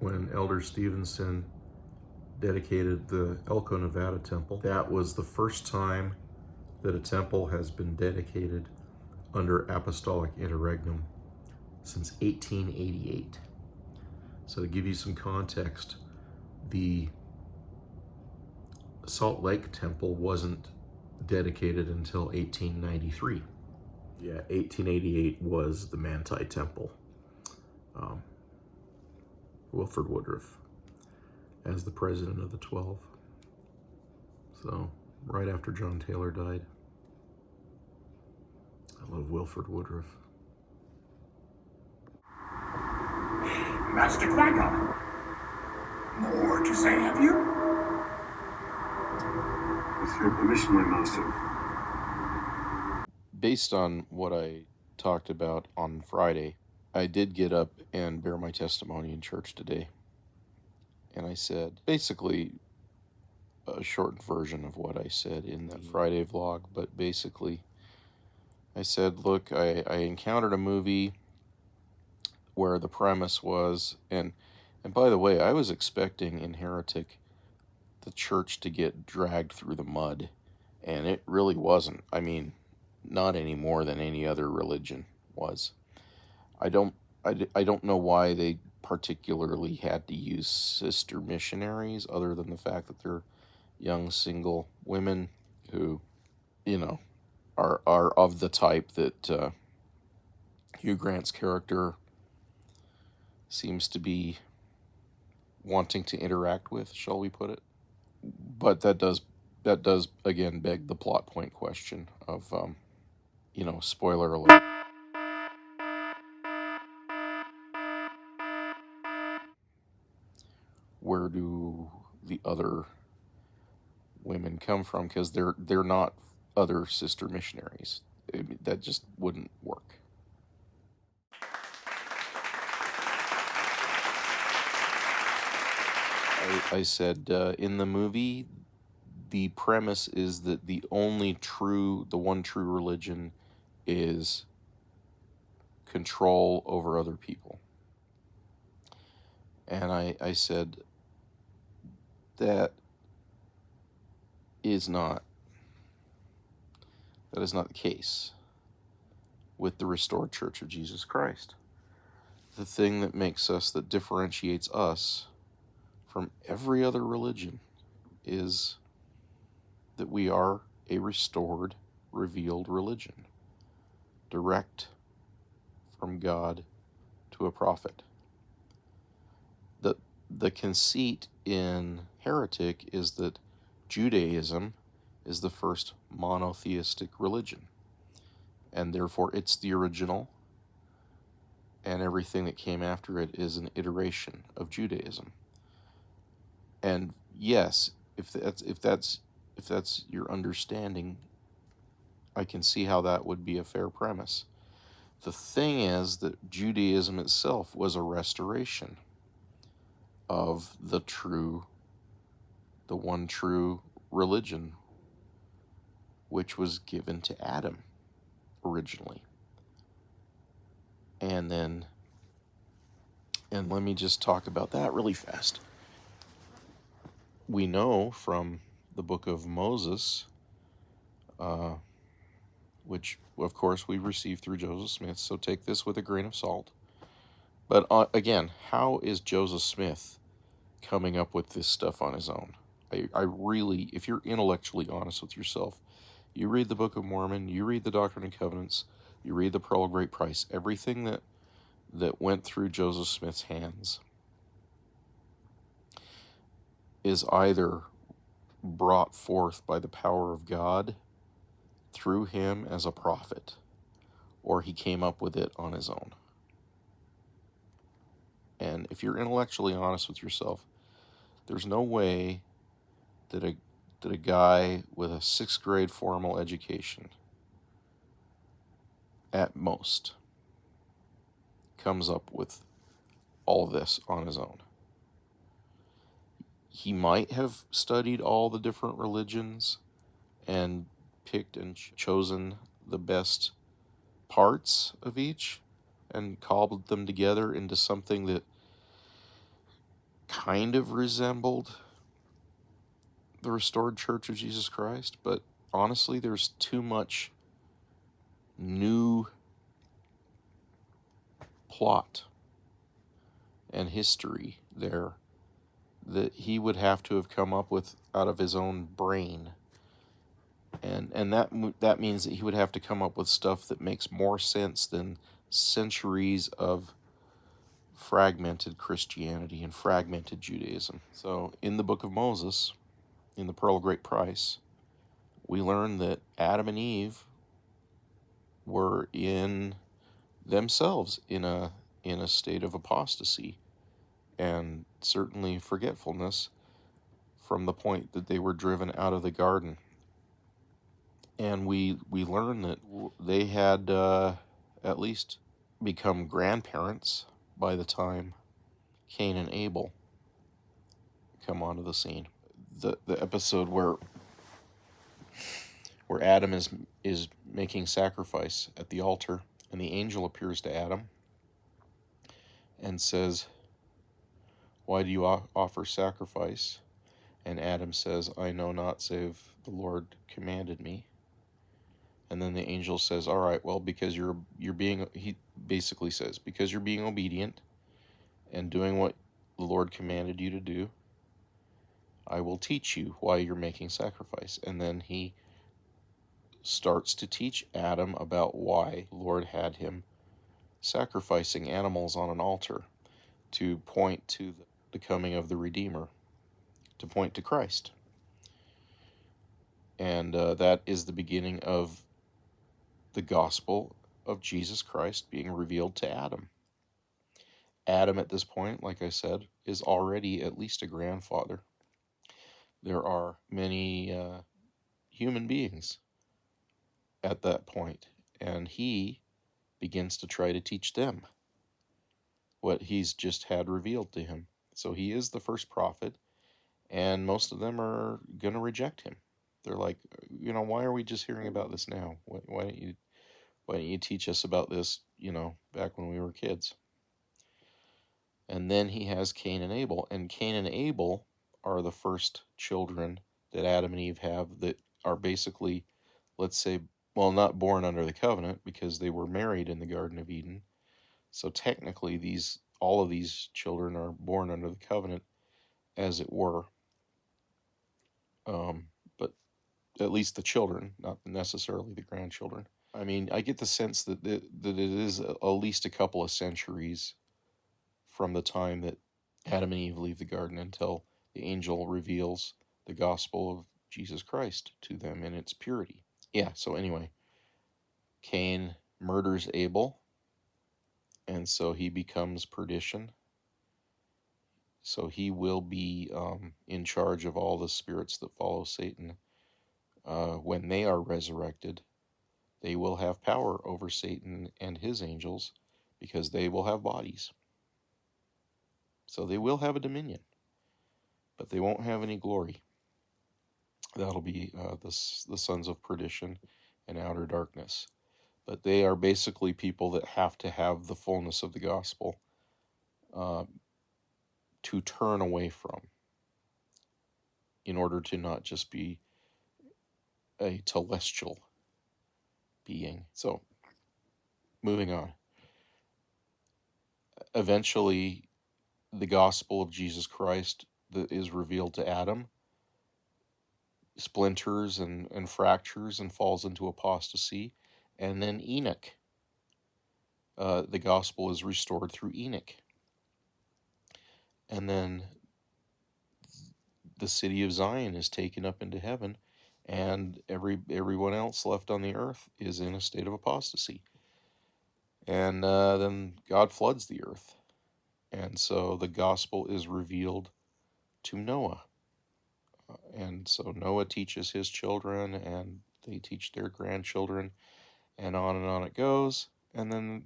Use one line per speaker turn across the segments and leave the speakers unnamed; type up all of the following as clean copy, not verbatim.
when Elder Stevenson dedicated the Elko, Nevada temple. That was the first time that a temple has been dedicated under Apostolic Interregnum since 1888. So to give you some context, the Salt Lake temple wasn't dedicated until 1893. Yeah, 1888 was the Manti temple. Wilford Woodruff as the president of the 12. So right after John Taylor died. I love Wilford Woodruff.
Master Qui-Gon, more to say, have you?
With your permission, my master.
Based on what I talked about on Friday, I did get up and bear my testimony in church today. And I said, basically, a short version of what I said in that Friday vlog, but basically, I said, look, I encountered a movie where the premise was, and by the way, I was expecting in Heretic the church to get dragged through the mud, and it really wasn't. I mean, not any more than any other religion was. I don't know why they particularly had to use sister missionaries, other than the fact that they're young single women who, are of the type that Hugh Grant's character seems to be wanting to interact with, shall we put it. But that does again beg the plot point question of, spoiler alert. Where do the other women come from? Because they're not other sister missionaries. That just wouldn't work. I said in the movie, the premise is that the one true religion is control over other people. And I said that is not the case with the restored Church of Jesus Christ. The thing that differentiates us from every other religion is that we are a restored, revealed religion, direct from God to a prophet. The conceit in Heretic is that Judaism is the first monotheistic religion, and therefore it's the original, and everything that came after it is an iteration of Judaism. And yes, if that's your understanding, I can see how that would be a fair premise. The thing is that Judaism itself was a restoration of the one true religion, which was given to Adam originally. And let me just talk about that really fast. We know from the book of Moses, which of course we received through Joseph Smith, so take this with a grain of salt. But again, how is Joseph Smith coming up with this stuff on his own? I really, if you're intellectually honest with yourself, you read the Book of Mormon, you read the Doctrine and Covenants, you read the Pearl of Great Price, everything that went through Joseph Smith's hands is either brought forth by the power of God through him as a prophet, or he came up with it on his own. And if you're intellectually honest with yourself, there's no way that a guy with a 6th grade formal education, at most, comes up with all this on his own. He might have studied all the different religions and picked and chosen the best parts of each and cobbled them together into something that kind of resembled the restored Church of Jesus Christ, but honestly, there's too much new plot and history there that he would have to have come up with out of his own brain. And that means that he would have to come up with stuff that makes more sense than centuries of fragmented Christianity and fragmented Judaism. So in the book of Moses, in the Pearl of Great Price, we learn that Adam and Eve were in themselves in a state of apostasy and certainly forgetfulness from the point that they were driven out of the garden. And we learn that they had at least become grandparents by the time Cain and Abel come onto the scene. The episode where Adam is making sacrifice at the altar, and the angel appears to Adam and says, "Why do you offer sacrifice?" And Adam says, "I know not, save the Lord commanded me." And then the angel says, "All right, well, because you're being," he basically says, "because you're being obedient and doing what the Lord commanded you to do, I will teach you why you're making sacrifice." And then he starts to teach Adam about why the Lord had him sacrificing animals on an altar to point to the coming of the Redeemer, to point to Christ. And that is the beginning of the gospel of Jesus Christ being revealed to Adam. Adam, at this point, like I said, is already at least a grandfather. There are many human beings at that point, and he begins to try to teach them what he's just had revealed to him. So he is the first prophet, and most of them are going to reject him. They're like, why are we just hearing about this now? Why don't you teach us about this, back when we were kids? And then he has Cain and Abel, and Cain and Abel are the first children that Adam and Eve have that are basically, let's say, well, not born under the covenant because they were married in the Garden of Eden. So technically, all of these children are born under the covenant, as it were. But at least the children, not necessarily the grandchildren. I mean, I get the sense that it is at least a couple of centuries from the time that Adam and Eve leave the garden until the angel reveals the gospel of Jesus Christ to them in its purity. Yeah, so anyway, Cain murders Abel, and so he becomes perdition. So he will be in charge of all the spirits that follow Satan. When they are resurrected, they will have power over Satan and his angels because they will have bodies. So they will have a dominion, but they won't have any glory. That'll be the sons of perdition and outer darkness. But they are basically people that have to have the fullness of the gospel to turn away from, in order to not just be a telestial being. So, moving on. Eventually, the gospel of Jesus Christ that is revealed to Adam splinters and fractures and falls into apostasy. And then Enoch, the gospel is restored through Enoch. And then the city of Zion is taken up into heaven, and everyone else left on the earth is in a state of apostasy. And then God floods the earth. And so the gospel is revealed to Noah. And so Noah teaches his children, and they teach their grandchildren, and on it goes. And then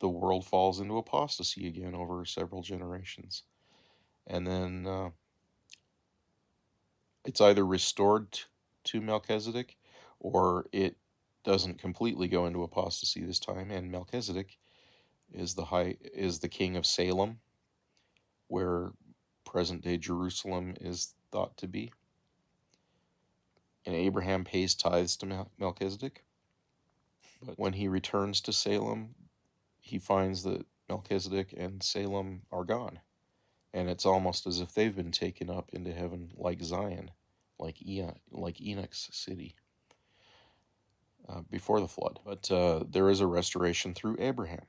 the world falls into apostasy again over several generations. And then it's either restored to Melchizedek, or it doesn't completely go into apostasy this time, and Melchizedek is the king of Salem, where present-day Jerusalem is thought to be. And Abraham pays tithes to Melchizedek. But when he returns to Salem, he finds that Melchizedek and Salem are gone. And it's almost as if they've been taken up into heaven like Zion, like Enoch's city before the flood. But there is a restoration through Abraham.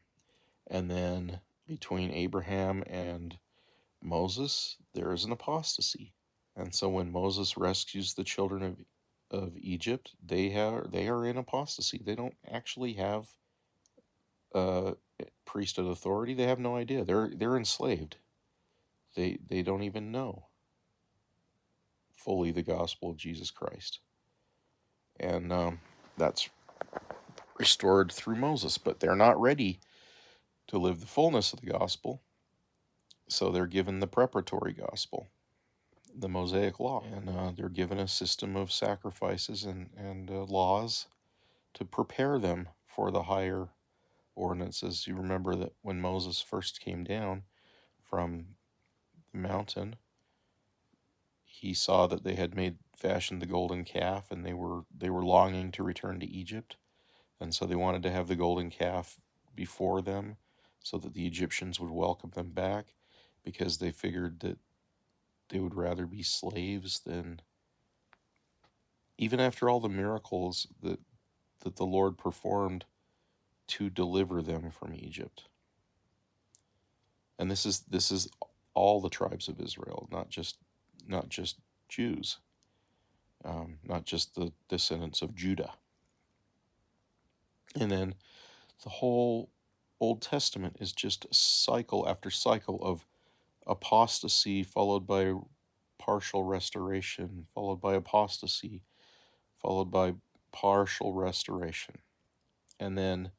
And then between Abraham and Moses, there is an apostasy. And so when Moses rescues the children of Egypt, they are in apostasy. They don't actually have priesthood authority. They have no idea. They're enslaved. They don't even know fully the gospel of Jesus Christ. And that's restored through Moses, but they're not ready to live the fullness of the gospel. So they're given the preparatory gospel, the Mosaic law, and they're given a system of sacrifices and laws to prepare them for the higher ordinances. You remember that when Moses first came down from the mountain, he saw that they had fashioned the golden calf, and they were longing to return to Egypt, and so they wanted to have the golden calf before them, so that the Egyptians would welcome them back, because they figured that they would rather be slaves than, even after all the miracles that the Lord performed to deliver them from Egypt. And this is all the tribes of Israel, not just Jews, not just the descendants of Judah. And then the whole Old Testament is just cycle after cycle of apostasy, followed by partial restoration, followed by apostasy, followed by partial restoration. And then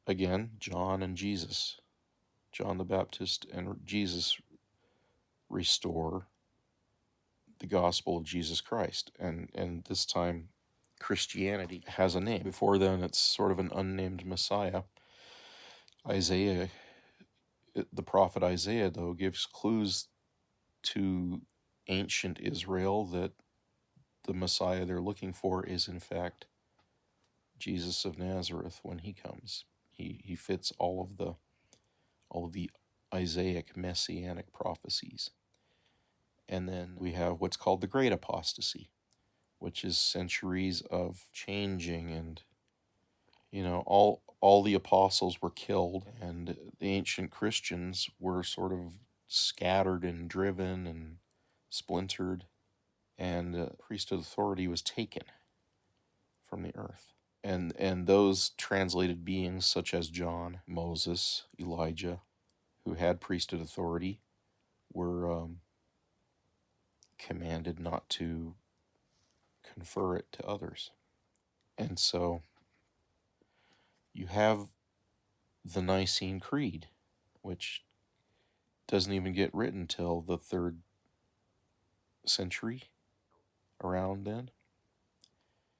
again, John and Jesus, John the Baptist and Jesus restore the gospel of Jesus Christ. And this time, Christianity has a name. Before then, it's sort of an unnamed Messiah. Isaiah, the prophet Isaiah, though, gives clues to ancient Israel that the Messiah they're looking for is, in fact, Jesus of Nazareth when he comes. He fits all of the Isaic messianic prophecies. And then we have what's called the Great Apostasy, which is centuries of changing, and all the apostles were killed, and the ancient Christians were sort of scattered and driven and splintered, and priesthood authority was taken from the earth. And those translated beings such as John, Moses, Elijah, who had priesthood authority, were commanded not to confer it to others. And so you have the Nicene Creed, which doesn't even get written till the 3rd century, around then.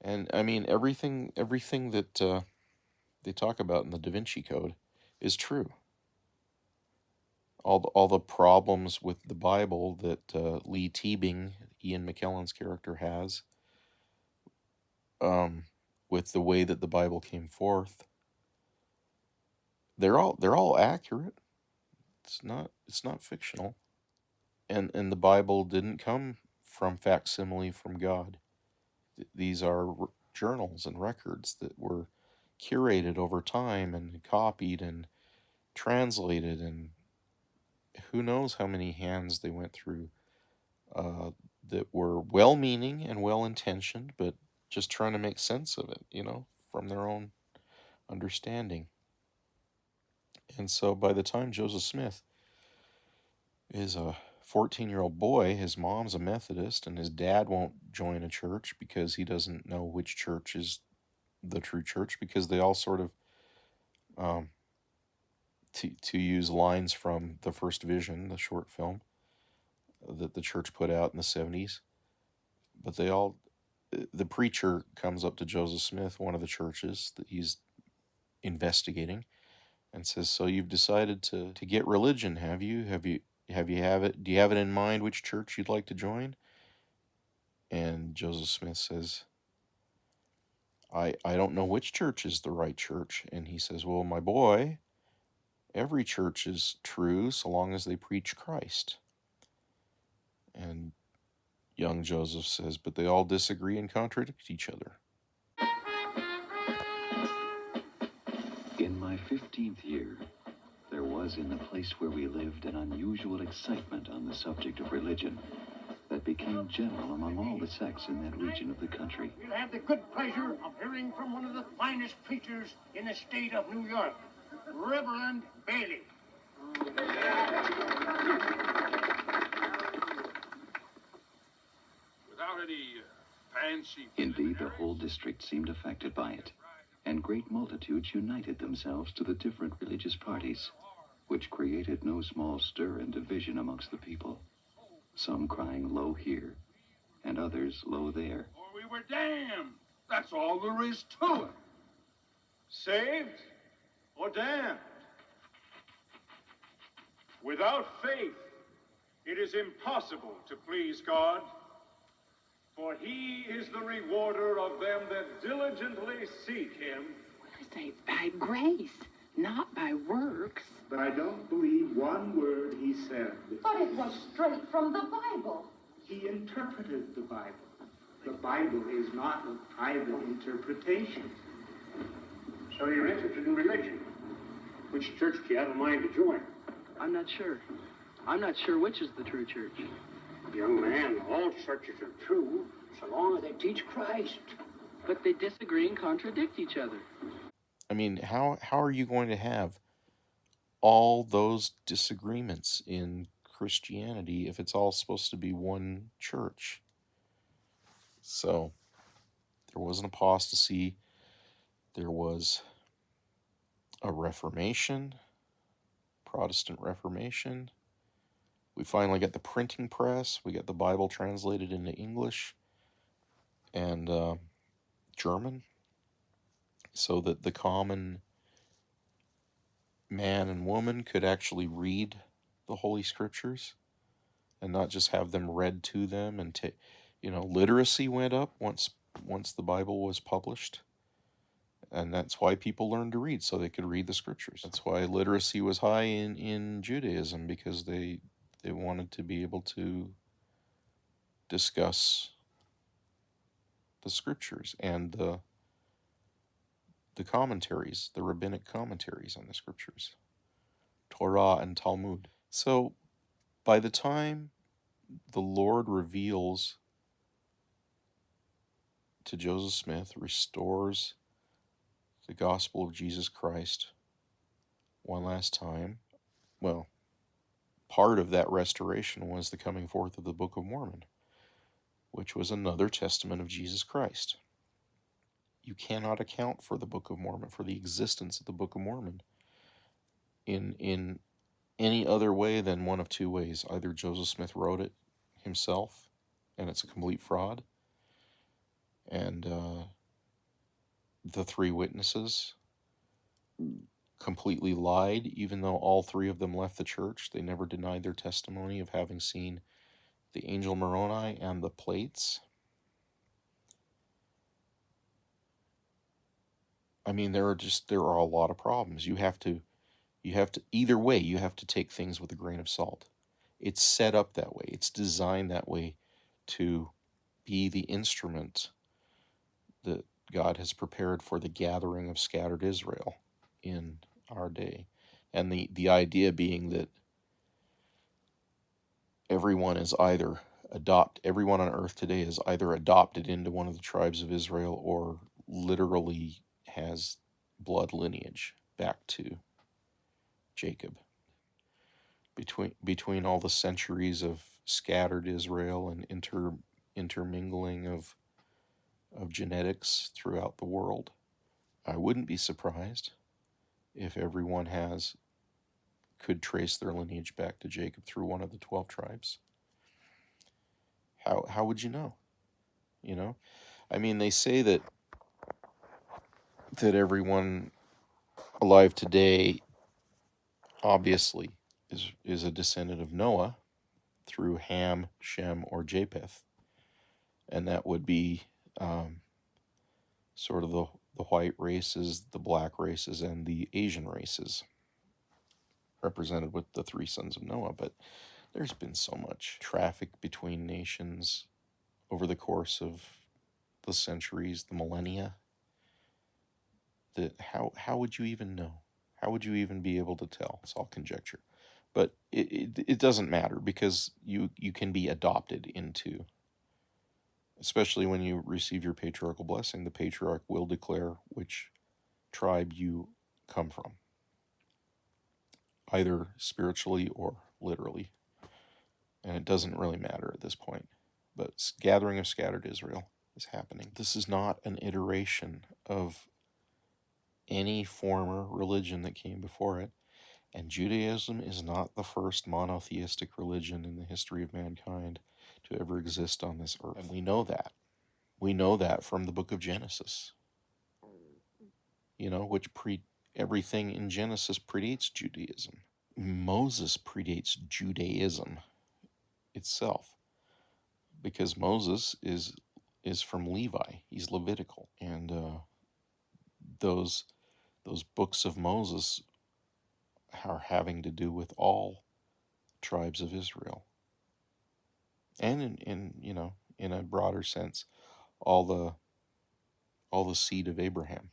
And I mean, everything that they talk about in the Da Vinci Code is true. All the problems with the Bible that Lee Teabing, Ian McKellen's character, has, with the way that the Bible came forth, they're all accurate. It's not fictional. And the Bible didn't come from facsimile from God. These are journals and records that were curated over time and copied and translated, and who knows how many hands they went through, that were well-meaning and well-intentioned, but just trying to make sense of it, from their own understanding. And so by the time Joseph Smith is a 14-year-old boy, his mom's a Methodist, and his dad won't join a church because he doesn't know which church is the true church, because they all sort of, to use lines from The First Vision, the short film that the church put out in the 70s, but the preacher comes up to Joseph Smith, one of the churches that he's investigating, and says, "So you've decided to get religion, have you? Do you have it in mind which church you'd like to join? And Joseph Smith says, I don't know which church is the right church. And he says, well, my boy, every church is true so long as they preach Christ. And young Joseph says, but they all disagree and contradict each other.
In my 15th year, there was in the place where we lived an unusual excitement on the subject of religion that became general among all the sects in that region of the country.
We'll have the good pleasure of hearing from one of the finest preachers in the state of New York, Reverend Bailey.
Without any fancy...
Indeed, the whole district seemed affected by it, and great multitudes united themselves to the different religious parties, which created no small stir and division amongst the people, some crying low here, and others low there.
Or we were damned. That's all there is to it. Saved or damned. Without faith, it is impossible to please God, for he is the rewarder of them that diligently seek him.
We're saved by grace, not by works.
But I don't believe one word he said.
But it was straight from the Bible.
He interpreted the Bible. The Bible is not a private interpretation.
So you're interested in religion. Which church do you have in mind to join?
I'm not sure. I'm not sure which is the true church.
Young man, all churches are true, so long as they teach Christ.
But they disagree and contradict each other.
I mean, how are you going to have all those disagreements in Christianity if it's all supposed to be one church? So, there was an apostasy. There was a Reformation, Protestant Reformation. We finally got the printing press. We got the Bible translated into English and German, so that the common man and woman could actually read the Holy Scriptures and not just have them read to them. And literacy went up once the Bible was published. And that's why people learned to read, so they could read the Scriptures. That's why literacy was high in Judaism, because they wanted to be able to discuss the Scriptures and the commentaries, the rabbinic commentaries on the Scriptures, Torah and Talmud. So by the time the Lord reveals to Joseph Smith, restores the gospel of Jesus Christ one last time, well, part of that restoration was the coming forth of the Book of Mormon, which was another testament of Jesus Christ. You cannot account for the Book of Mormon, for the existence of the Book of Mormon, in any other way than one of two ways. Either Joseph Smith wrote it himself, and it's a complete fraud, and the three witnesses completely lied, even though all three of them left the church. They never denied their testimony of having seen the angel Moroni and the plates. I mean, there are a lot of problems. You have to either way, you have to take things with a grain of salt. It's set up that way. It's designed that way to be the instrument that God has prepared for the gathering of scattered Israel in our day. And the idea being that everyone on earth today is either adopted into one of the tribes of Israel or literally has blood lineage back to Jacob. Between all the centuries of scattered Israel and intermingling of genetics throughout the world, I wouldn't be surprised if everyone could trace their lineage back to Jacob through one of the 12 tribes. How would you know? I mean, they say that everyone alive today obviously is a descendant of Noah through Ham, Shem, or Japheth. And that would be sort of the white races, the black races, and the Asian races, represented with the three sons of Noah. But there's been so much traffic between nations over the course of the centuries, the millennia, that how would you even know? How would you even be able to tell? It's all conjecture. But it doesn't matter, because you can be adopted into, especially when you receive your patriarchal blessing, the patriarch will declare which tribe you come from, either spiritually or literally. And it doesn't really matter at this point. But gathering of scattered Israel is happening. This is not an iteration of any former religion that came before it. And Judaism is not the first monotheistic religion in the history of mankind to ever exist on this earth. And we know that. We know that from the book of Genesis. Which everything in Genesis predates Judaism. Moses predates Judaism itself, because Moses is from Levi. He's Levitical. And those books of Moses are having to do with all tribes of Israel, and in a broader sense, all the seed of Abraham,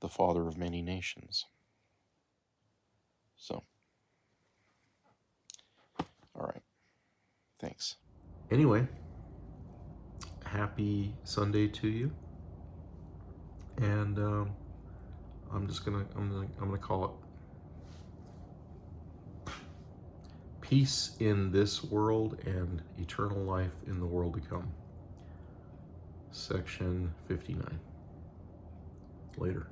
the father of many nations. So, all right, thanks. Anyway, happy Sunday to you, and I'm gonna call it peace in this world and eternal life in the world to come. Section 59. Later.